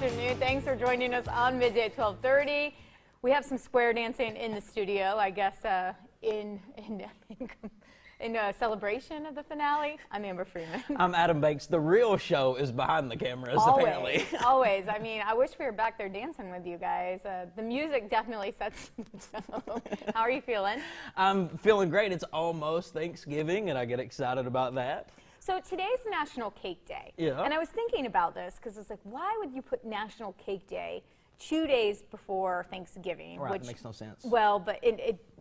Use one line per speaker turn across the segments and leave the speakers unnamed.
afternoon. Thanks for joining us on Midday at 12:30. We have some square dancing in the studio, I guess, in celebration of the finale. I'm Amber Freeman.
I'm Adam Banks. The real show is behind the cameras, apparently.
Always. I mean, I wish we were back there dancing with you guys. The music definitely sets the tone. How are you feeling?
I'm feeling great. It's almost Thanksgiving, and I get excited about that.
So today's National Cake Day.
Yeah.
And I was thinking about this because it's like, why would you put National Cake Day 2 days before Thanksgiving?
Right,
which
makes no sense.
Well, but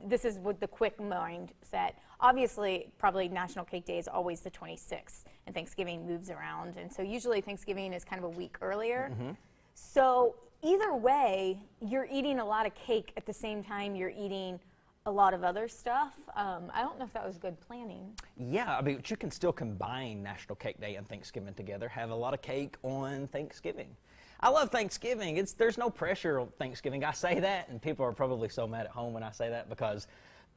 this is with the quick mindset. Obviously, probably National Cake Day is always the 26th, and Thanksgiving moves around. And so usually Thanksgiving is kind of a week earlier. Mm-hmm. So either way, you're eating a lot of cake at the same time you're eating a lot of other stuff. I don't know if that was good planning.
Yeah, I mean, you can still combine National Cake Day and Thanksgiving together. Have a lot of cake on Thanksgiving. I love Thanksgiving. There's no pressure on Thanksgiving. I say that, and people are probably so mad at home when I say that because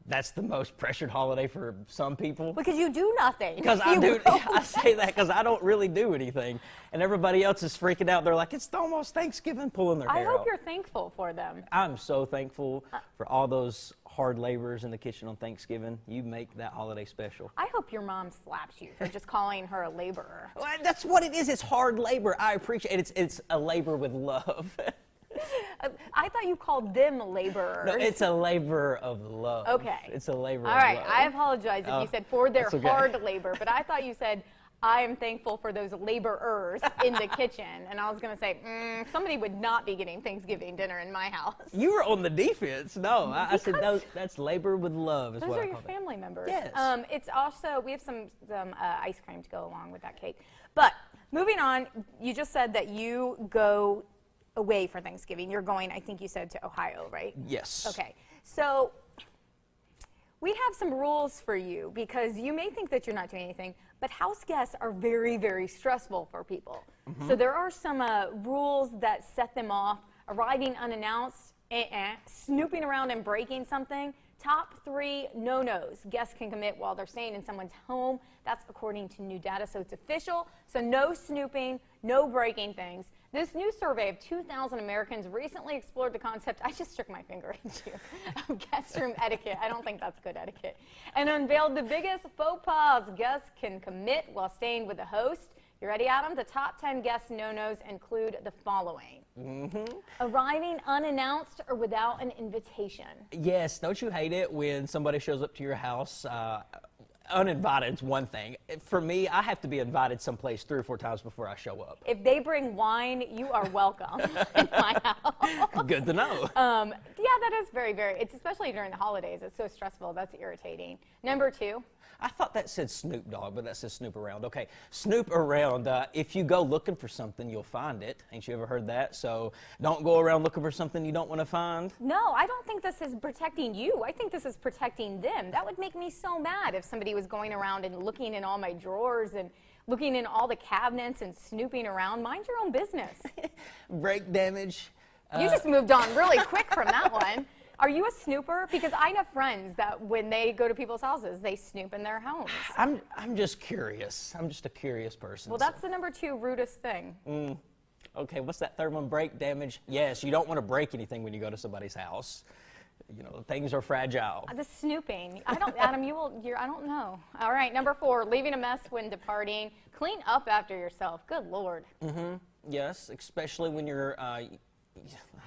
that's the most pressured holiday for some people.
Because you do nothing.
Because I do. I say that because I don't really do anything, and everybody else is freaking out. They're like, "It's almost Thanksgiving," pulling their hair out.
I hope you're thankful for them.
I'm so thankful for all those hard laborers in the kitchen on Thanksgiving. You make that holiday special.
I hope your mom slaps you for just calling her a laborer.
Well, that's what it is. It's hard labor. I appreciate it. It's a labor with love.
I thought you called them laborers.
No, it's a labor of love.
Okay.
It's a labor
All
of
right,
love.
I apologize if you said for their
okay.
hard labor, but I thought you said, I am thankful for those laborers in the kitchen. And I was going to say, somebody would not be getting Thanksgiving dinner in my house.
You were on the defense. No, I said that's labor with love is
those
what
are
I
your
call
family members.
Yes.
It's also, we have some ice cream to go along with that cake. But moving on, you just said that you go away for Thanksgiving. You're going, I think you said, to Ohio, right?
Yes.
Okay. So we have some rules for you because you may think that you're not doing anything, but house guests are very, very stressful for people. Mm-hmm. So there are some rules that set them off. Arriving unannounced, snooping around and breaking something. Top 3 no-nos guests can commit while they're staying in someone's home. That's according to new data, so it's official. So no snooping, no breaking things. This new survey of 2,000 Americans recently explored the concept, I just shook my finger at you, of guest room etiquette. I don't think that's good etiquette. And unveiled the biggest faux pas guests can commit while staying with the host. You ready, Adam? The top 10 guest no-nos include the following. Mm-hmm. Arriving unannounced or without an invitation.
Yes, don't you hate it when somebody shows up to your house uninvited? It's one thing. For me, I have to be invited someplace 3 or 4 times before I show up.
If they bring wine, you are welcome in my house.
Good to know.
Yeah, that is very, very, it's especially during the holidays. It's so stressful. That's irritating. Number 2.
I thought that said Snoop Dogg, but that says snoop around. Okay, snoop around. If you go looking for something, you'll find it. Ain't you ever heard that? So don't go around looking for something you don't want to find.
No, I don't think this is protecting you. I think this is protecting them. That would make me so mad if somebody was going around and looking in all my drawers and looking in all the cabinets and snooping around. Mind your own business.
Brake damage.
You just moved on really quick from that one. Are you a snooper? Because I have friends that when they go to people's houses, they snoop in their homes.
I'm just curious. I'm just a curious person.
Well, that's the number 2 rudest thing.
Okay, what's that third one? Brake damage. Yes, you don't want to break anything when you go to somebody's house. You know, things are fragile.
The snooping. I don't, Adam, I don't know. All right, number 4, leaving a mess when departing. Clean up after yourself. Good Lord. Mm-hmm.
Yes, especially when you're, I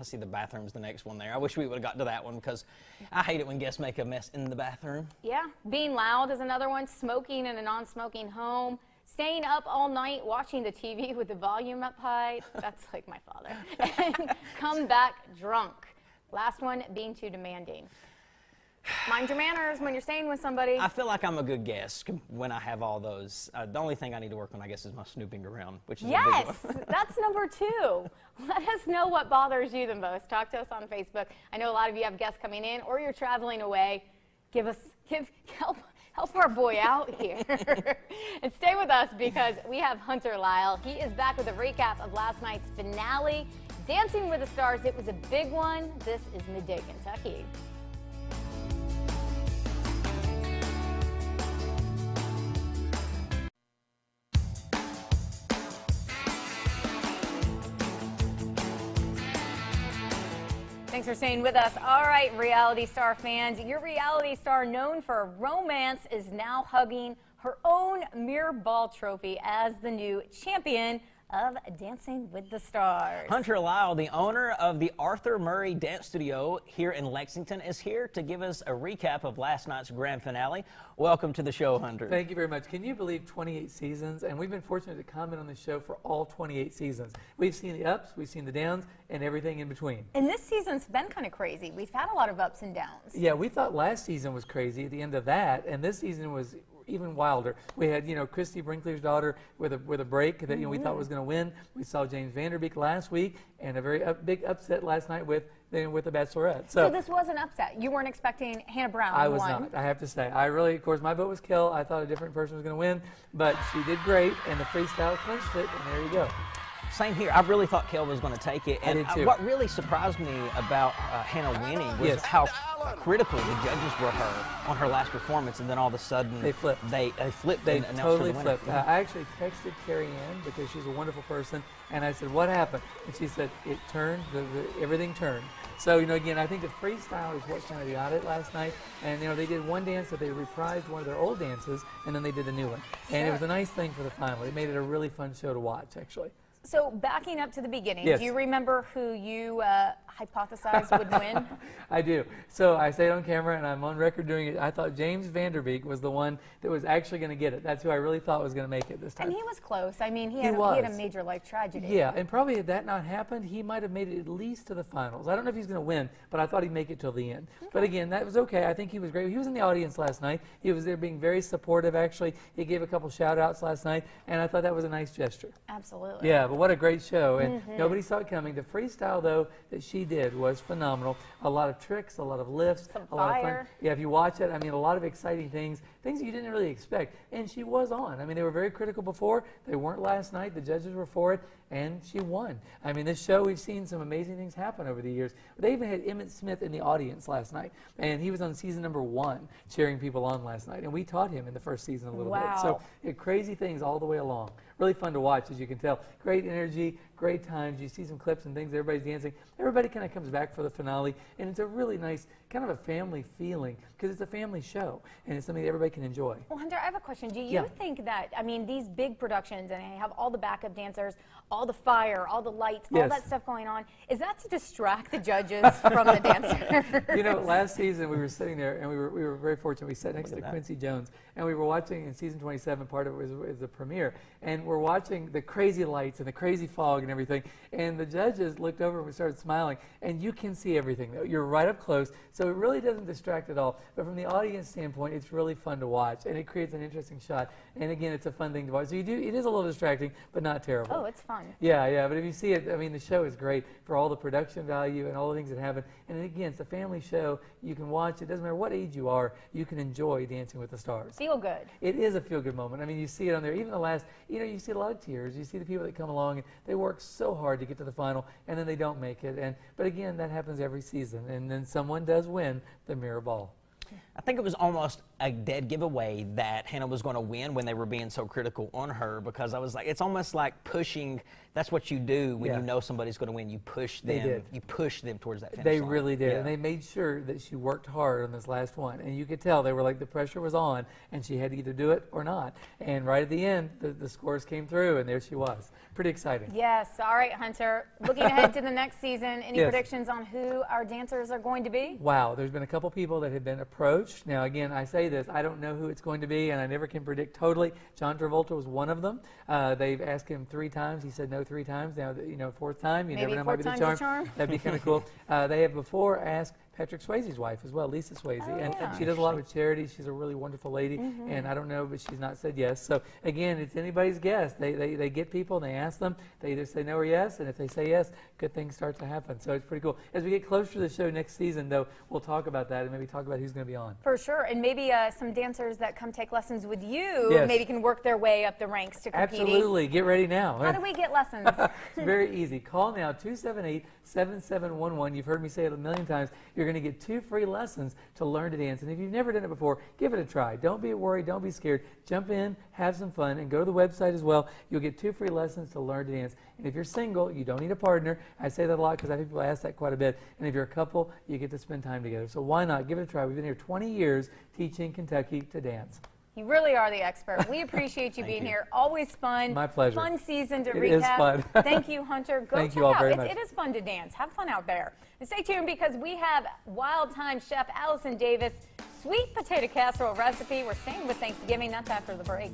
see the bathroom's the next one there. I wish we would have gotten to that one because I hate it when guests make a mess in the bathroom.
Yeah, being loud is another one. Smoking in a non-smoking home. Staying up all night watching the TV with the volume up high. That's like my father. And come back drunk. Last one, being too demanding. Mind your manners when you're staying with somebody.
I feel like I'm a good guest when I have all those. The only thing I need to work on, I guess, is my snooping around, which is a big one.
That's number 2. Let us know what bothers you the most. Talk to us on Facebook. I know a lot of you have guests coming in or you're traveling away. Help our boy out here. And stay with us because we have Hunter Lyle. He is back with a recap of last night's finale. Dancing with the Stars, it was a big one. This is Midday Kentucky. Thanks for staying with us. All right, reality star fans, your reality star known for romance is now hugging her own mirror ball trophy as the new champion of Dancing with the Stars.
Hunter Lyle, the owner of the Arthur Murray Dance Studio here in Lexington, is here to give us a recap of last night's grand finale. Welcome to the show, Hunter.
Thank you very much. Can you believe 28 seasons? And we've been fortunate to comment on the show for all 28 seasons. We've seen the ups, we've seen the downs, and everything in between.
And this season's been kind of crazy. We've had a lot of ups and downs.
Yeah, we thought last season was crazy at the end of that, and this season was even wilder. We had, Christy Brinkley's daughter with a break that we thought was going to win. We saw James Vanderbeek last week, and a very big upset last night with the Bachelorette.
So this was an upset. You weren't expecting Hannah Brown.
I was not. I have to say, I really, of course, my vote was Kel. I thought a different person was going to win, but she did great, and the freestyle clinched it, and there you go.
Same here. I really thought Kel was going to take it.
And I did too.
What really surprised me about Hannah winning was how critical the judges were on her last performance, and then all of a sudden
they flipped.
They flipped.
They
and announced
totally
her the winner.
flipped. I actually texted Carrie Ann because she's a wonderful person, and I said, "What happened?" And she said, "It turned. Everything turned." So again, I think the freestyle is what kind of got it last night. And they did one dance that they reprised one of their old dances, and then they did the new one. And it was a nice thing for the final. It made it a really fun show to watch, actually.
So backing up to the beginning,
Yes.
do you remember who you hypothesized would win?
I do. So I say it on camera, and I'm on record doing it. I thought James Vanderbeek was the one that was actually going to get it. That's who I really thought was going to make it this time.
And he was close. I mean, he had a major life tragedy.
Yeah, and probably had that not happened, he might have made it at least to the finals. I don't know if he's going to win, but I thought he'd make it till the end. Okay. But again, that was okay. I think he was great. He was in the audience last night. He was there being very supportive, actually. He gave a couple shout-outs last night, and I thought that was a nice gesture.
Absolutely.
Yeah, but what a great show, and nobody saw it coming. The freestyle, though, that she did was phenomenal. A lot of tricks, a lot of lifts, a lot of fun. Yeah, if you watch it, I mean, a lot of exciting things that you didn't really expect. And she was on. I mean, they were very critical before. They weren't last night. The judges were for it, and she won. I mean, this show, we've seen some amazing things happen over the years. They even had Emmett Smith in the audience last night, and he was on season #1 cheering people on last night. And we taught him in the first season a little bit. So crazy things all the way along. Really fun to watch, as you can tell. Great energy, great times. You see some clips and things. Everybody's dancing. Everybody kind of comes back for the finale, and it's a really nice kind of a family feeling because it's a family show, and it's something that everybody can enjoy.
Well, Hunter, I have a question. Do you think that, I mean, these big productions, and they have all the backup dancers, all the fire, all the lights, all that stuff going on, is that to distract the judges from the dancers?
Last season we were sitting there, and we were very fortunate. We sat next to Quincy Jones, and we were watching in season 27, part of it was the premiere, and we're watching the crazy lights and the crazy fog and everything, and the judges looked over and we started smiling, and you can see everything, though. You're right up close, so it really doesn't distract at all. But from the audience standpoint, it's really fun to watch, and it creates an interesting shot. And again, it's a fun thing to watch. So it is a little distracting, but not terrible.
Oh, it's fun.
Yeah, but if you see it, I mean, the show is great for all the production value and all the things that happen. And again, it's a family show. You can watch it. Doesn't matter what age you are, you can enjoy Dancing with the Stars.
Feel good.
It is a feel-good moment. I mean, you see it on there. Even the last, you see a lot of tears. You see the people that come along, and they work so hard to get to the final, and then they don't make it. But again, that happens every season. And then someone does win the mirror ball.
I think it was almost a dead giveaway that Hannah was going to win when they were being so critical on her, because I was like, it's almost like pushing. That's what you do when you know somebody's going to win. You push them.
They did.
You push them towards that finish
They
line.
really did.
Yeah.
And they made sure that she worked hard on this last one. And you could tell they were like, the pressure was on, and she had to either do it or not. And right at the end, the scores came through, and there she was. Pretty exciting.
Yes. All right, Hunter. Looking ahead to the next season, any predictions on who our dancers are going to be?
Wow. There's been a couple people that have been approached. Now, again, I say this. I don't know who it's going to be, and I never can predict totally. John Travolta was one of them. They've asked him 3 times. He said no 3 times. Now, 4th time, you never know, might be the charm. That'd be kind of cool. They have before asked Patrick Swayze's wife as well, Lisa Swayze, and she does a lot with charities. She's a really wonderful lady, and I don't know, but she's not said yes. So again, it's anybody's guess. They get people, and they ask them. They either say no or yes, and if they say yes, good things start to happen. So it's pretty cool. As we get closer to the show next season, though, we'll talk about that and maybe talk about who's going to be on.
For sure, and maybe some dancers that come take lessons with you maybe can work their way up the ranks to competing.
Absolutely. Get ready now.
How do we get lessons?
It's very easy. Call now, 278-7711. You've heard me say it a million times. You're you're going to get 2 free lessons to learn to dance. And if you've never done it before, give it a try. Don't be worried. Don't be scared. Jump in, have some fun, and go to the website as well. You'll get 2 free lessons to learn to dance. And if you're single, you don't need a partner. I say that a lot because I think people ask that quite a bit. And if you're a couple, you get to spend time together. So why not? Give it a try. We've been here 20 years teaching Kentucky to dance.
You really are the expert. We appreciate you being here. Always fun.
My pleasure.
Fun season to
It
recap.
is fun.
Thank you, Hunter. Go
Thank
check
you all
out.
very much.
It is fun to dance. Have fun out there. And stay tuned because we have Wild Time Chef Allison Davis sweet potato casserole recipe. We're staying with Thanksgiving. That's after the break.